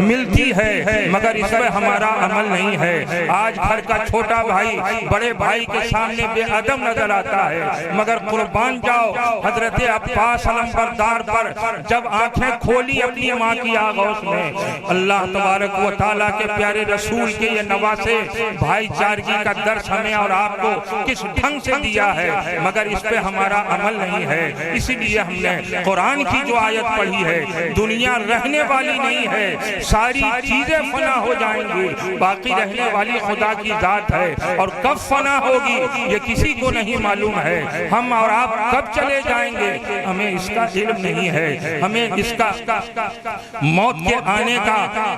मिलती है, मगर इसमें हमारा अमल नहीं है। आज घर का छोटा भाई बड़े भाई के सामने बेअदब नजर आता है, मगर कुर्बान जाओ हजरत अब्बास अलमबरदार पर जब आंखें खोली अपनी माँ की आगोश में, अल्लाह तबारक व तआला के प्यारे रसूल के ये नवासे भाईचारगी का दर्स हमें और आपको किस ढंग से दिया है, मगर इस पे हमारा अमल नहीं है। इसीलिए हमने कुरान की जो आयत पढ़ी है, दुनिया रहने वाली नहीं है, सारी चीजें फना हो जाएंगी, बाकी रहने वाली खुदा की जात है, और कब फना होगी ये किसी को नहीं मालूम है। हम और आप कब चले जाएंगे हमें इसका इल्म नहीं है। हमें इसका मौत के आने का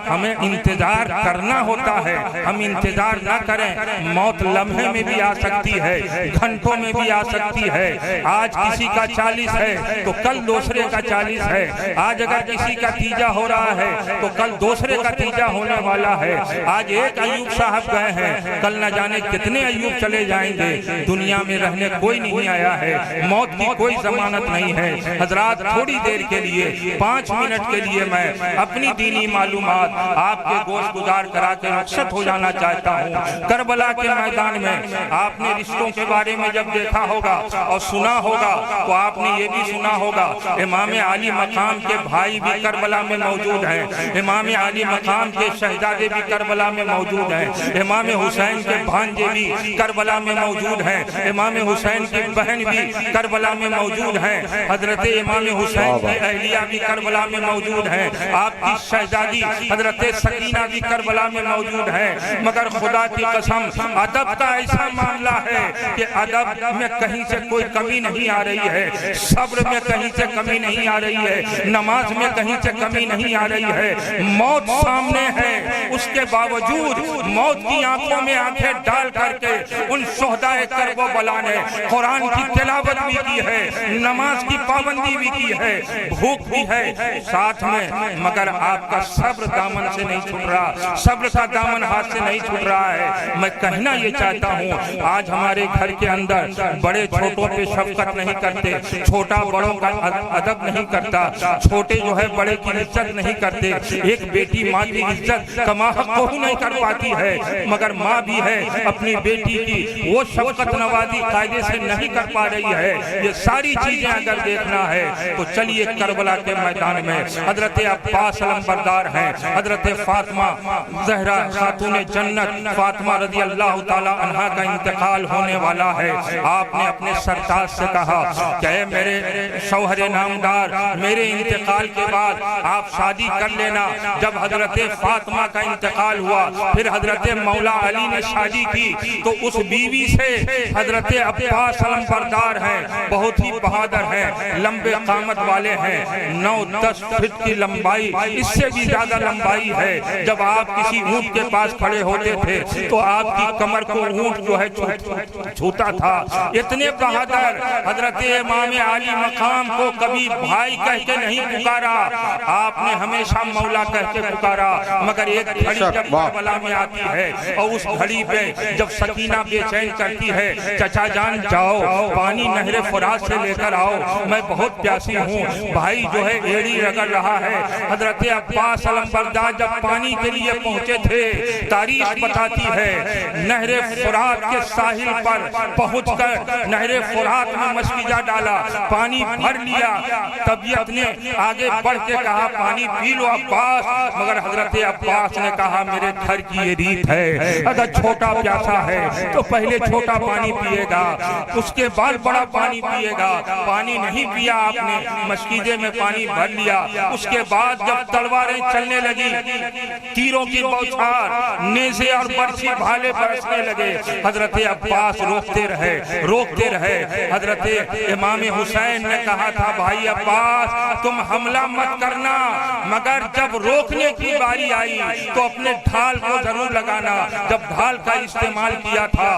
हमें इंतजार करना होता है। हम इंतजार ना करें, मौत लम्हे में भी आ सकती है, घंटों में भी आ सकती है। आज किसी का 40 है तो कल दूसरे का 40 है। आज अगर किसी का तीजा हो रहा है तो कल दूसरे का तीजा होने वाला है। आज एक अयूब साहब गए हैं, कल न जाने कितने अयूब चले जाएंगे। दुनिया में रहने कोई नहीं आया है, मौत की कोई जमानत नहीं है। हजरात, थोड़ी देर के लिए 5 मिनट के लिए मैं अपनी दीनी मालूमात आपके गोश गुजार करा के रुखसत हो जाना चाहता हूँ। करबला के मैदान में आपने रिश्तों के बारे में जब देखा होगा और सुना होगा तो आपने ये भी सुना होगा इमाम अली मकाम के भाई भी करबला में मौजूद हैं, इमाम अली मकाम के शहजादे भी करबला में मौजूद हैं, इमाम हुसैन के भांजे भी करबला में मौजूद हैं, इमाम हुसैन की बहन भी करबला में मौजूद हैं, हजरत इमाम हुसैन की अहलिया भी करबला में मौजूद हैं, आपकी शहजादी हजरत सकीना भी करबला में मौजूद है। मगर खुदा की कसम, अदब का ऐसा मामला है कि अदब में कहीं से कोई कमी नहीं आ रही है, सब्र में कहीं से कमी नहीं आ रही है, नमाज में कहीं से कमी नहीं आ रही है। मौत सामने है, उसके बावजूद मौत की आंखों में आंखें डाल करके उन शोहदाए करबो बला ने कुरान की तिलावत भी की है, नमाज की पाबंदी भी की है, भूख भी है साथ में, मगर आपका सब्र दामन से नहीं छूट रहा, सब्र का दामन हाथ से नहीं छूट रहा है। मैं कहना ये चाहता हूँ, आज हमारे घर के अंदर बड़े छोटों पे शफकत नहीं करते, छोटा बड़ों का अदब नहीं करता, छोटे जो है बड़े की इज्जत नहीं करते। एक बेटी माँ की इज्जत कमा को ही नहीं कर पाती है, मगर माँ भी है अपनी बेटी की वो शफकत नवाजी कायदे से नहीं कर पा रही है। ये सारी चीजें अगर देखना है तो चलिए करबला के मैदान में हजरत अब्बास अलमबरदार हैं, हजरत फातिमा ज़हरा खातून जन्नत फातिमा रज़ी अल्लाह ताला अन्हा का इंतकाल होने वाला है। आपने अपने सरताज से कहा कि मेरे शौहरे नामदार, मेरे इंतकाल के बाद आप शादी कर लेना। जब हजरत फातिमा का इंतकाल हुआ, फिर हजरत मौला अली ने शादी की, तो उस बीवी से हजरत अब्बास अलमबरदार हैं, बहुत ही बहादुर हैं, लंबे कामत वाले हैं, 9-10 फीट की लंबाई, इससे भी ज्यादा लंबाई है। जब आप किसी ऊंट के पास खड़े होते थे तो आपकी कमर को ऊंट जो है छूता था। इतने बहादुर हजरत इमाम अली मकाम को कभी भाई कह के नहीं पुकारा, आपने हमेशा मौला कह के पुकारा। मगर एक घड़ी जब करबला में आती है और उस घड़ी पे जब सकीना बेचैन करती है, चचा जान जाओ पानी नहरे फुरात से लेकर आओ, मैं बहुत प्यासी हूँ। भाई जो है एड़ी रगड़ रहा है। हजरत अब्बास अलमबरदार जब पानी के लिए पहुँचे थे, तारीख बताती है नहरे फुरात के साहिल पर पहुंचकर नहरे फुरात में मशकिजा डाला, पानी भर लिया। तबीयत ने आगे बढ़ के कहा पानी पी लो अब्बास, मगर हजरत अब्बास ने कहा मेरे घर की ये रीत है, अगर छोटा प्यासा है तो पहले छोटा पानी पिएगा, उसके बाद बड़ा पानी पिएगा। पानी नहीं पिया आपने, मशकीजे में पानी भर लिया। उसके बाद जब तलवारें चलने लगी, तीरों की बौछार, नेज़े और बरछी भाले बरसने लगे, हजरत अब्बास रोकते रहे। हजरत इमाम हुसैन ने कहा था भाई अब्बास तुम हमला मत करना, मगर जब रोकने की बारी आई तो अपने ढाल को जरूर लगाना। जब ढाल का इस्तेमाल किया था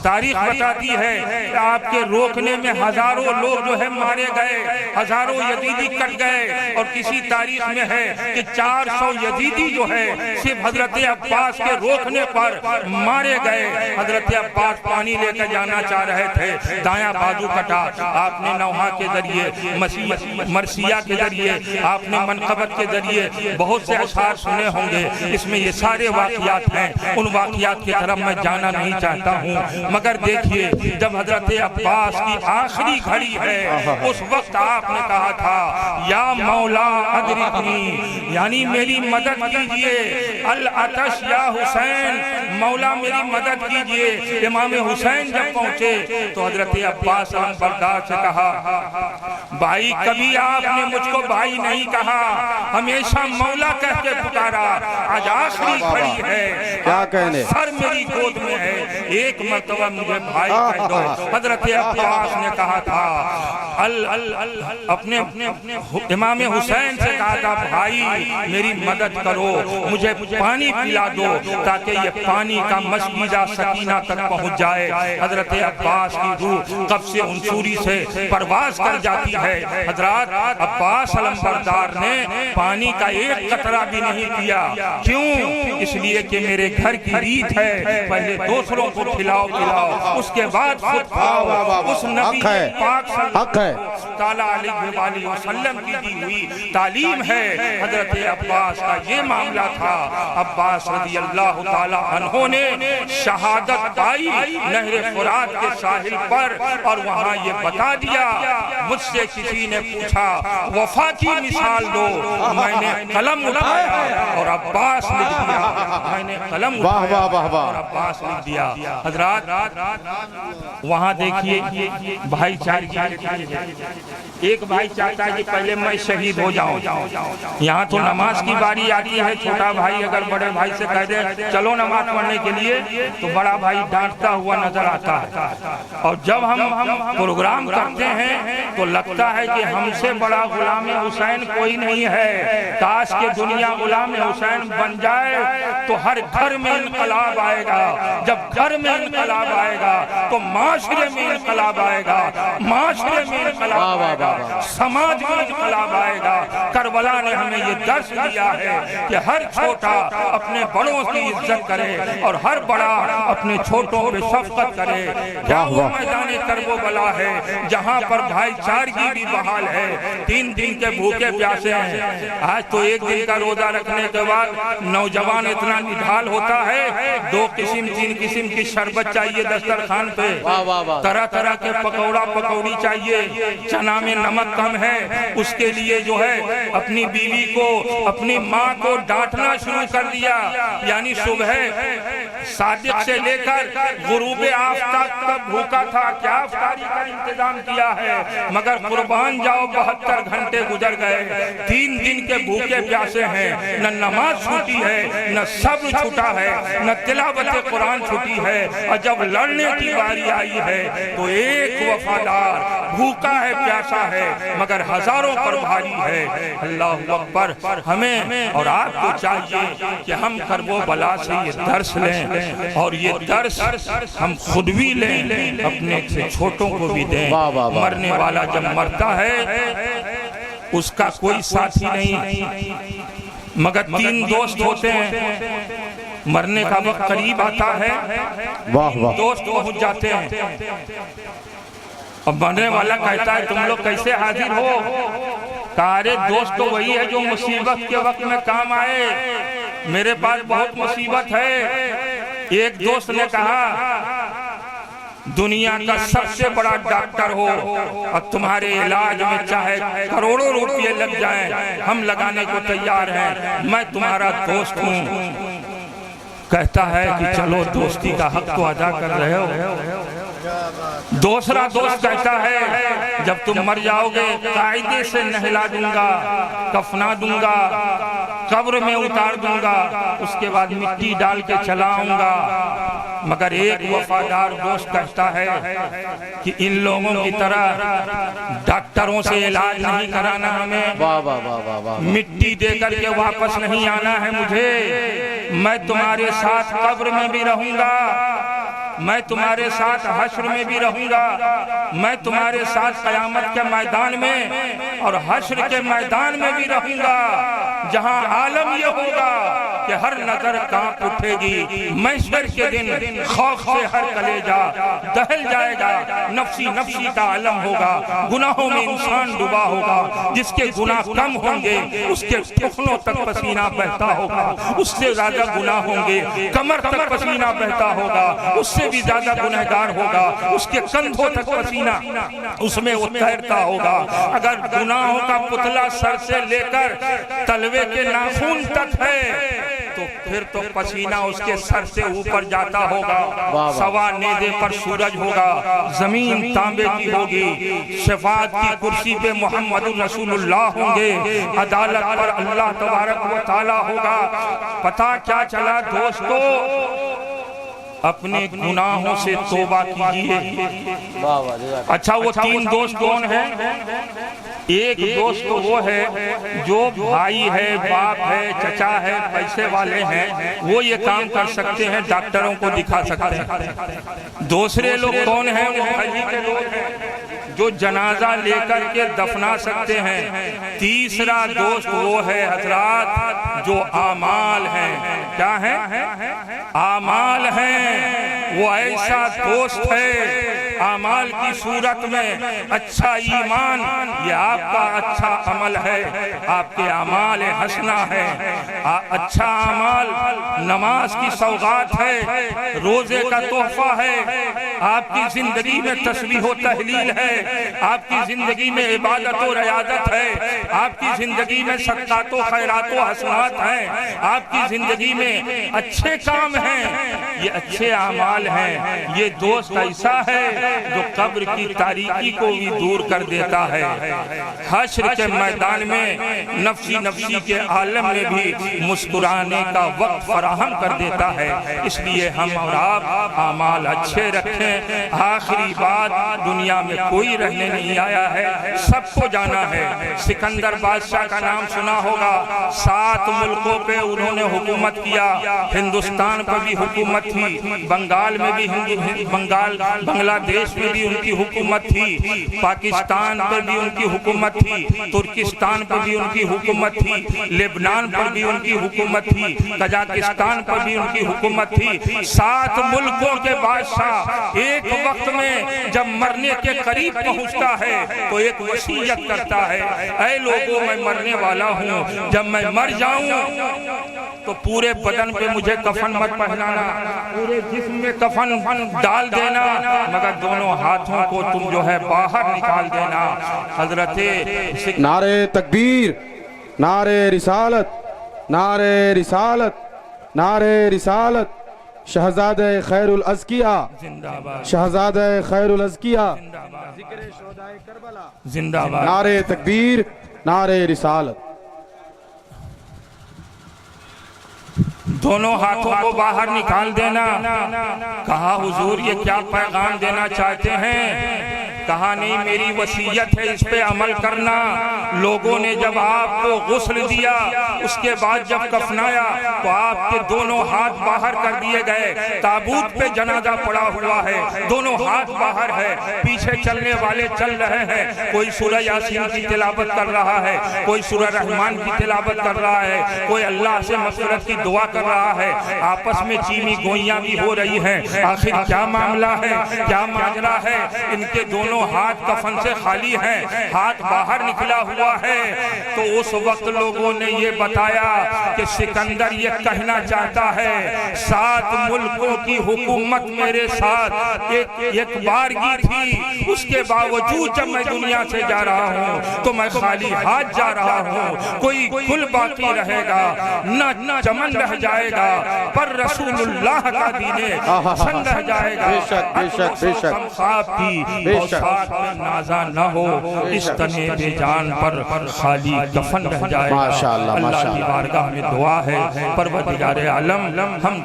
तारीख बताती है कि आपके रोकने में हजारों लोग जो है मारे गए, हजारों यजीदी कट गए। और किसी तारीख में है कि 400 यजीदी जो है सिर्फ हजरत अब्बास के रोकने पर मारे गए। हजरत अब्बास पानी लेकर जाना चाह रहे थे, दायां बाजू कटा। आपने नौहा के जरिए, मरसिया के जरिए, आपने मनकबत के जरिए बहुत से अशार सुने होंगे। इसमें ये सारे वाक़ियात हैं। उन वाक़ियात की तरफ मैं जाना नहीं चाहता हूँ, मगर देखिए जब हजरत अब्बास की आखिरी घड़ी है उस वक्त आपने कहा था या मौला अदरिकनी, यानी मेरी मदद कीजिए। अल अतश या हुसैन, मौला मेरी मदद कीजिए। इमाम हुसैन जब पहुंचे तो हजरत अब्बास अलमबरदार से कहा, भाई कभी आपने मुझको भाई नहीं कहा, हमेशा मौला कह के पुकारा। आज आखिरी घड़ी है, क्या कहने, सर मेरी गोद में है, एक मर्तबा मुझे भाई कह दो। हजरत अब्बास ने कहा था अपने इमाम हुसैन से कहा था, भाई मेरी मदद करो, मुझे पानी पिला दो ताकि ये पानी का मस्जिदा सकीना तक पहुंच जाए। हजरत अब्बास की रूह कब से उनसूरी से परवाज कर जाती है। हजरत अब्बास अलमबरदार ने पानी का एक कतरा भी नहीं पिया। क्यों? इसलिए कि मेरे घर की रीत है, पहले दूसरों को खिलाओ पिलाओ, उसके बाद खुद खाओ। उस नबी पाक सल्लल्लाहु अलैहि वसल्लम की दी हुई तालीम है। हजरत अब्बास का ये मामला था। अब्बास रज़ियल्लाहु ताला अन्हु ने शहादत पाई नहर फुरात के साहिल पर, और वहाँ ये बता दिया। मुझसे किसी ने पूछा वफा की मिसाल दो, मैंने कलम उठाया और अब्बास लिख दिया। मैंने कलम उठाया और अब्बास लिख दिया। हजरात वहाँ देखिए भाईचारे, एक भाई चाहता है कि पहले मैं शहीद हो जाऊं। यहाँ तो नमाज की बारी आती है, छोटा भाई अगर बड़े भाई से कह दे चलो नमाज पढ़ने के लिए तो बड़ा भाई डांटता हुआ नजर आता है। और जब हम प्रोग्राम करते हैं तो लगता है कि हमसे बड़ा गुलाम हुसैन कोई नहीं है। काश के दुनिया गुलाम हुसैन बन जाए तो हर घर में इनकलाब आएगा। जब घर में इनकलाब आएगा तो माशरे में इनकलाब आएगा, माशरे में इनकलाब आएगा, समाज में इनकलाब आएगा। करबला ने हमें ये दर्श दिया है कि हर छोटा अपने बड़ों की इज्जत करे और हर बड़ा अपने छोटों पे शफकत करे। क्या वो मैदान करबला है जहाँ पर भाईचारगी भी बहाल है। 3 दिन के भूखे प्यासे हैं। आज तो एक दिन का रोजा रखने के बाद नौजवान इतना निढाल होता है, 2 किस्म 3 किस्म की शरबत चाहिए दस्तरखान पे, तरह तरह के पकौड़ा पकौड़ी चाहिए, चना में नमक कम है, उसके लिए जो है अपनी बीवी को, अपनी माँ को डांटना शुरू कर दिया। यानी सुबह सादिक से लेकर गुरूब आफ्ताब तक भूखा था, क्या अफ्तारी का इंतजाम किया है। मगर कुर्बान जाओ 72 घंटे गुजर गए। 3 दिन के भूखे प्यासे हैं, न नमाज छूटी है, न सब्र छूटा है, न तिलावत कुरान छूटी है। और जब लड़ने की बारी आई है तो एक वफादार भूखा है, प्यासा है, मगर हजारों पर भारी है। अल्लाह अकबर। हमें और आपको चाहिए कि हम करबला से ये दर्स लें और ये दर्स हम खुद भी लें, अपने से छोटों को भी दें। मरने वाला जब मरता है उसका कोई साथी नहीं, मगर 3 दोस्त होते हैं। मरने का वक्त करीब आता है, दोस्त पहुंच जाते हैं। अब मरने वाला कहता है तुम लोग कैसे हाजिर हो? तारे दोस्त तो वही है जो मुसीबत के वक्त में काम आए। मेरे पास बहुत मुसीबत है। एक दोस्त ने कहा दुनिया का सबसे बड़ा डॉक्टर हो और तुम्हारे इलाज में चाहे करोड़ों रुपये लग जाएं, हम लगाने को तैयार हैं, मैं तुम्हारा दोस्त हूँ। कहता है कि चलो दोस्ती का हक तो अदा कर रहे हो। दूसरा दोस्त कहता है जब तुम मर जाओगे कायदे से नहला दूंगा, कफना दूंगा, कब्र में उतार दूंगा, उसके बाद मिट्टी डाल के चलाऊंगा। मगर एक वफादार दोस्त कहता है कि इन लोगों की तरह डॉक्टरों से इलाज नहीं कराना हमें, मिट्टी देकर के वापस नहीं आना है मुझे, मैं तुम्हारे साथ कब्र में भी रहूंगा, मैं तुम्हारे साथ हश्र में भी रहूंगा, मैं तुम्हारे साथ कयामत के मैदान में और हश्र के मैदान में भी रहूंगा, जहां आलम यह होगा कि हर नजर कांप उठेगी। महशर के दिन खौफ से हर कलेजा दहल जाएगा। नफ्सी नफ्सी का आलम होगा, गुनाहों में इंसान डूबा होगा। जिसके गुनाह कम होंगे उसके टुकड़ों तक पसीना बहता होगा, उससे ज्यादा गुनाह होंगे कमर तक पसीना बहता होगा, उससे भी ज्यादा गुनहगार होगा, उसके कंधों तक पसीना उसमें वो तैरता होगा। अगर गुनाहों का पुतला सर से लेकर तलवे के नाखून तक है तो फिर तो पसीना उसके सर से ऊपर जाता होगा। सवा नेज़े पर सूरज होगा, जमीन तांबे की होगी, शफाअत की कुर्सी पे मोहम्मद रसूलुल्लाह होंगे, अदालत पर अल्लाह तबारक व तआला होगा। पता क्या चला दोस्तों, अपने गुनाहों से तौबा कीजिए। अच्छा, वो तीन दोस्त कौन है? एक दोस्त तो वो है जो भाई है, बाप है, चचा है, पैसे वाले हैं, वो ये काम कर सकते हैं, डॉक्टरों को दिखा सकते हैं। दूसरे लोग कौन हैं? वो हजी के लोग हैं जो जनाजा लेकर के दफना सकते हैं। तीसरा दोस्त वो है हजरात जो आमाल है। क्या है? आमाल है। वो ऐसा दोस्त है आमाल की सूरत में अच्छा ईमान, ये आपका अच्छा अमल है, आपके अमाल हसना है। अच्छा अमाल नमाज की सौगात है, रोजे का तोहफा है, आपकी जिंदगी में तस्बीह व तहलील है, आपकी जिंदगी में इबादत व रियादत है, आपकी जिंदगी में सदक़ात व खैरात व हसनात है, आपकी जिंदगी में अच्छे काम हैं, ये अच्छे अमाल हैं। ये दोस्त ऐसा है जो कब्र की तारीकी को भी दूर कर देता है। हश्र के मैदान में नफ्सी नफ्सी के आलम में भी मुस्कुराने का वक्त फराहम कर देता है। इसलिए हम और आप अमाल अच्छे रखें। आखिरी बात, दुनिया में कोई रहने नहीं आया है, सबको जाना है। सिकंदर बादशाह का नाम सुना होगा। 7 मुल्कों पे उन्होंने हुकूमत किया। हिंदुस्तान पर भी हुकूमत थी, बंगाल में भी बांग्लादेश में भी उनकी हुकूमत थी, पाकिस्तान पर भी उनकी हुकूमत थी, तुर्किस्तान पर भी उनकी हुकूमत थी, लेबनान पर भी उनकी हुकूमत थी, कजाकिस्तान पर भी उनकी हुकूमत थी। 7 मुल्कों के बादशाह एक वक्त में जब मरने के करीब पहुंचता है तो एक वसीयत करता है, ऐ लोगों मैं मरने वाला हूँ, जब मैं मर जाऊं तो पूरे बदन पे मुझे कफन मत पहनाना, पूरे जिस्म में कफन डाल देना, मगर दोनों हाथों को तुम जो है बाहर निकाल देना। हजरत नारे तकबीर, नारे रिसालत, नारे रिसालत, नारे रिसालत। शहजादे खैरुल अज़किया जिंदाबाद, शहजादे खैरुल अज़किया जिंदाबाद। नारे तकबीर, नारे रिसालत। दोनों हाथों को बाहर निकाल देना। कहा हुजूर ये क्या पैगाम देना चाहते हैं? कहा नहीं, मेरी वसीयत है, इस पे अमल करना। लोगों ने जब आपको गुस्ल दिया, उसके बाद जब कफनाया तो आपके दोनों हाथ बाहर कर दिए गए। ताबूत पे जनाजा पड़ा हुआ है, दोनों हाथ बाहर है, पीछे चलने वाले चल रहे हैं। कोई सूरह यासीन की तिलावत कर रहा है, कोई सूरह रहमान की तिलावत कर रहा है, कोई अल्लाह से मग़फ़िरत की दुआ कर रहा है। आपस में चीनी गोइयां भी हो रही हैं। आखिर क्या मामला है, क्या माजरा है? इनके दोनों हाथ कफन से खाली हैं, हाथ बाहर निकला हुआ है। तो उस वक्त लोगों ने ये बताया कि सिकंदर ये कहना चाहता है 7 मुल्कों की हुकूमत मेरे साथ एक बार की थी, उसके बावजूद जब मैं दुनिया से जा रहा हूँ तो मैं खाली हाथ जा रहा हूँ। कोई गुल बाकी रहेगा न चमन रह जाएगा, पर रसूलुल्लाह का दीने सन रह जाएगा। बेशक बेशक बेशक नाजा न हो, इस तने बेजान पर खाली कफन रह जाएगा। माशाअल्लाह, अल्लाह की बारगाह में दुआ है, परवरदिगार आलम हम